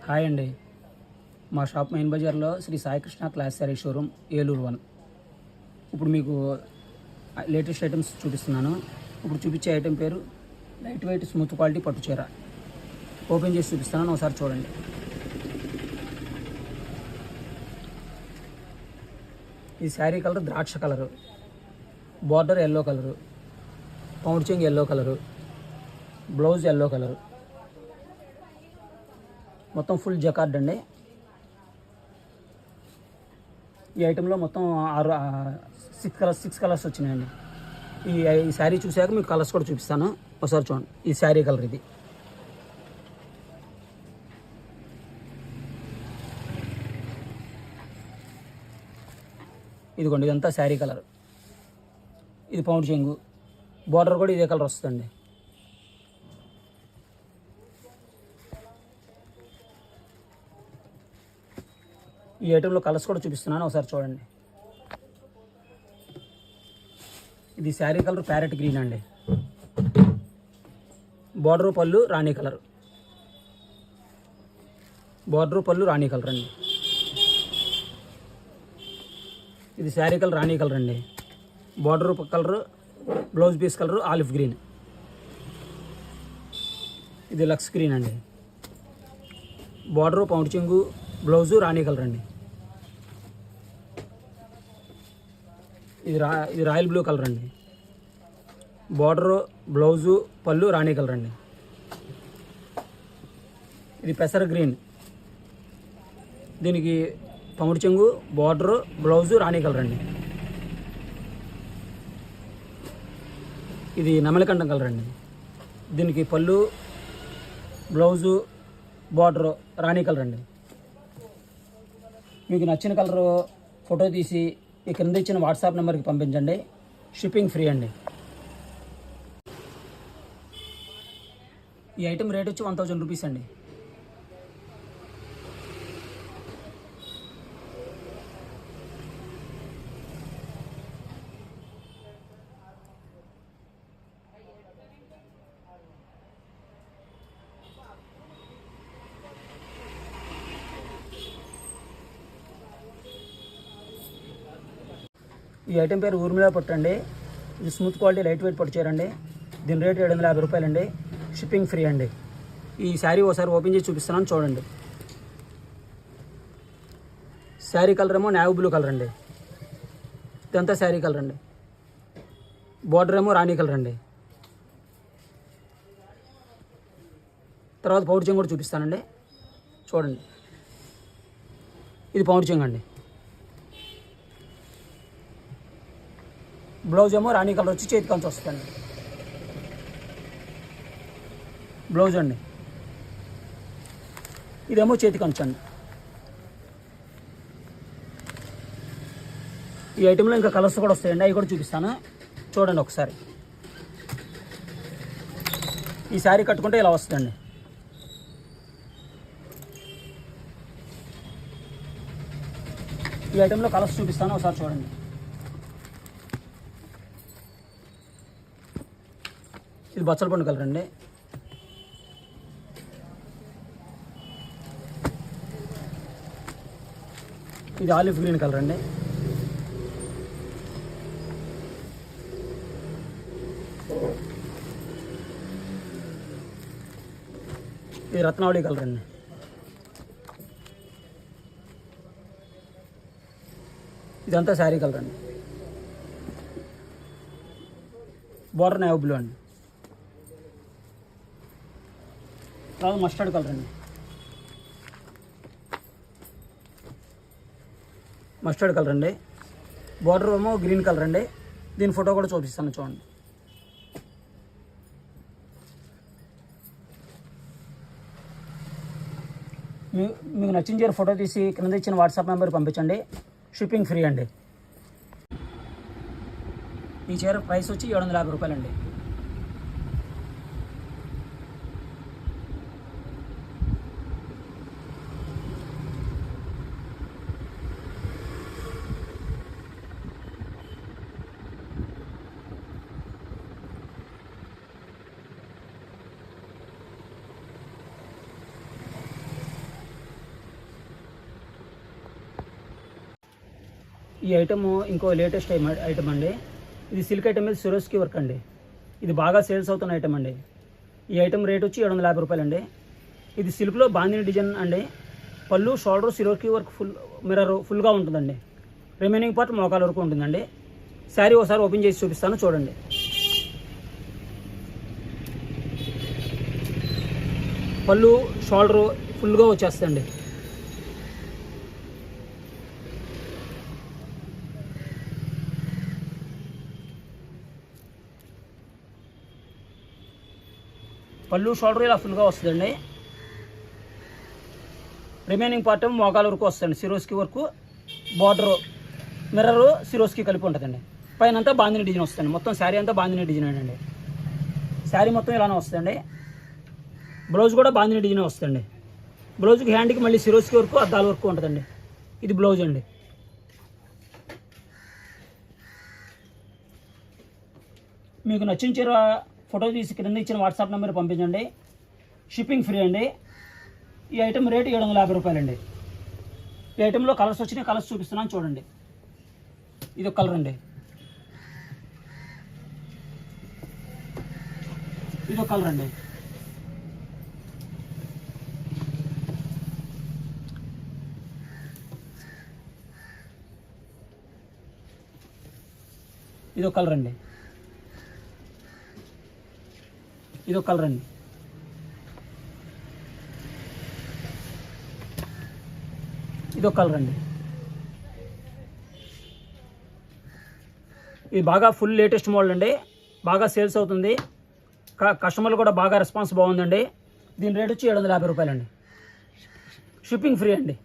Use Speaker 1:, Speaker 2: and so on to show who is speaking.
Speaker 1: Hi అండి. మా shop main బజార్లో శ్రీ సాయికృష్ణ క్లాస్ శారీ షోరూమ్ ఏలూరు 1. ఇప్పుడు మీకు లేటెస్ట్ ఐటమ్స్ చూపిస్తున్నాను. ఇప్పుడు చూపించే ఐటెం పేరు లైట్ వెయిట్ స్మూత్ క్వాలిటీ పట్టు చీర. ఓపెన్ చేసి చూపిస్తున్నాను, ఒకసారి చూడండి. ఈ శారీ కలర్ ద్రాక్ష కలరు, బార్డర్ ఎల్లో కలరు, పౌండ్ చెంగ్ yellow colour, blouse yellow colour, మొత్తం ఫుల్ జకార్డ్ అండి. ఈ ఐటెంలో మొత్తం 6 కలర్స్ వచ్చినాయండి. ఈ శారీ చూశాక మీకు కలర్స్ కూడా చూపిస్తాను, ఒకసారి చూడండి. ఈ శారీ కలర్ ఇది. ఇదిగోండి, ఇదంతా శారీ కలర్. ఇది పౌండ్ చెంగు, బార్డర్ కూడా ఇదే కలర్ వస్తుందండి. ఈ ఐటెంలో కలర్స్ కూడా చూపిస్తున్నాను, ఒకసారి చూడండి. ఇది శారీ కలర్ ప్యారెట్ గ్రీన్ అండి. బార్డరు పళ్ళు రాణి కలర్, బార్డరు పళ్ళు రాణి కలర్ అండి. ఇది శారీ కలర్ రాణి కలర్ అండి. Border colour, blouse piece colour olive green. ఇది లక్స్ గ్రీన్ అండి. బార్డరు పౌండ్ చెంగు, బ్లౌజు రాణి కలర్ అండి. ఇది రాయల్ బ్లూ కలర్ అండి. బార్డరు, బ్లౌజు, పళ్ళు రాణి కలర్ అండి. ఇది పెసర గ్రీన్. దీనికి పౌండ్ చెంగు, బార్డరు, బ్లౌజు రాణి కలర్ అండి. ఇది నెమలికంఠం కలర్ అండి. దీనికి పళ్ళు, బ్లౌజు, బార్డరు రాణి కలర్ అండి. మీకు నచ్చిన కలరు ఫోటో తీసి ఈ కింద ఇచ్చిన వాట్సాప్ నెంబర్కి పంపించండి. షిప్పింగ్ ఫ్రీ అండి. ఈ ఐటెం రేట్ వచ్చి 1000 రూపీస్ అండి. ఈ ఐటెం పేరు ఊర్మిళ పట్టు అండి. ఇది స్మూత్ క్వాలిటీ లైట్ వెయిట్ పట్టు చీరండి. దీని రేట్ 750 రూపాయలండి. షిప్పింగ్ ఫ్రీ అండి. ఈ శారీ ఒకసారి ఓపెన్ చేసి చూపిస్తున్నాను, చూడండి. శారీ కలర్ ఏమో నేవీ బ్లూ కలర్ అండి. ఇదంతా శారీ కలర్ అండి. బార్డర్ ఏమో రాణి కలర్ అండి. తర్వాత పౌండ్ చెంగు కూడా చూపిస్తానండి, చూడండి. ఇది పౌండ్ చెంగు అండి. బ్లౌజ్ ఏమో రాణి కలర్ వచ్చి చేతి కంచి వస్తుందండి. బ్లౌజ్ అండి. ఇదేమో చేతి కంచి అండి. ఈ ఐటెంలో ఇంకా కలర్స్ కూడా వస్తాయండి, అవి కూడా చూపిస్తాను, చూడండి ఒకసారి. ఈ శారీ కట్టుకుంటే ఇలా వస్తుందండి. ఈ ఐటెంలో కలర్స్ చూపిస్తాను, ఒకసారి చూడండి. ఇది బచ్చల పండు కలర్ అండి. ఇది ఆలివ్ గ్రీన్ కలర్ అండి. ఇది రత్నావళి కలర్ అండి. ఇదంతా శారీ కలర్ అండి. బార్డర్ నేవీ బ్లూ అండి. తర్వాత మస్టర్డ్ కలర్ అండి. మస్టర్డ్ కలర్ అండి. బార్డర్ ఏమో గ్రీన్ కలర్ అండి. దీని ఫోటో కూడా చూపిస్తాను, చూడండి. మీకు నచ్చిన చీర ఫోటో తీసి కింద ఇచ్చిన వాట్సాప్ నెంబర్ పంపించండి. షిప్పింగ్ ఫ్రీ అండి. ఈ చీర ప్రైస్ వచ్చి 750 రూపాయలండి. ఈ ఐటమ్ ఇంకో లేటెస్ట్ ఐటమ్ అండి. ఇది సిల్క్ ఐటమ్ మీద సిరోస్కి వర్క్ అండి. ఇది బాగా సేల్స్ అవుతున్న ఐటమ్ అండి. ఈ ఐటమ్ రేట్ వచ్చి 750 రూపాయలు అండి. ఇది సిల్క్లో బాందిని డిజైన్ అండి. పళ్ళు, షోల్డర్, సిరోస్కి వర్క్ ఫుల్గా ఉంటుందండి. రిమైనింగ్ పార్ట్ మోకాల వరకు ఉంటుందండి. శారీ ఒకసారి ఓపెన్ చేసి చూపిస్తాను, చూడండి. పళ్ళు, షోల్డరు ఫుల్గా వచ్చేస్తుంది. పళ్ళు, షోల్డర్ ఇలా ఫుల్గా వస్తుందండి. రిమైనింగ్ పార్ట్ ఏమో మోకాల వరకు వస్తుంది. సిరోస్కి వరకు బార్డరు, మిర్రరు, సిరోస్కి కలిపి ఉంటుందండి. పైన అంతా బాందిని డిజైన్ వస్తుంది. మొత్తం శారీ అంతా బాందిని డిజైన్ అండి. శారీ మొత్తం ఇలానే వస్తుందండి. బ్లౌజ్ కూడా బాందిని డిజైన్ వస్తుంది. బ్లౌజ్కి హ్యాండ్కి మళ్ళీ సిరోస్కి వరకు అద్దాల వరకు ఉంటుందండి. ఇది బ్లౌజ్ అండి. మీకు నచ్చిన చీర ఫోటో తీసి క్రింద ఇచ్చిన వాట్సాప్ నెంబర్ పంపించండి. షిప్పింగ్ ఫ్రీ అండి. ఈ ఐటమ్ రేటు 750 రూపాయలండి. ఈ ఐటెంలో కలర్స్ వచ్చినాయి, కలర్స్ చూపిస్తున్నాను చూడండి. ఇది ఒక కలర్ అండి. ఇది ఒక కలర్ అండి. ఇది ఒక కలర్ అండి. ఇది ఒక కలర్ అండి. ఇది ఒక కలర్ అండి. ఇది బాగా ఫుల్ లేటెస్ట్ మోడల్ అండి. బాగా సేల్స్ అవుతుంది. కస్టమర్లు కూడా బాగా రెస్పాన్స్ బాగుందండి. దీని రేట్ వచ్చి 750 రూపాయలండి. షిప్పింగ్ ఫ్రీ అండి.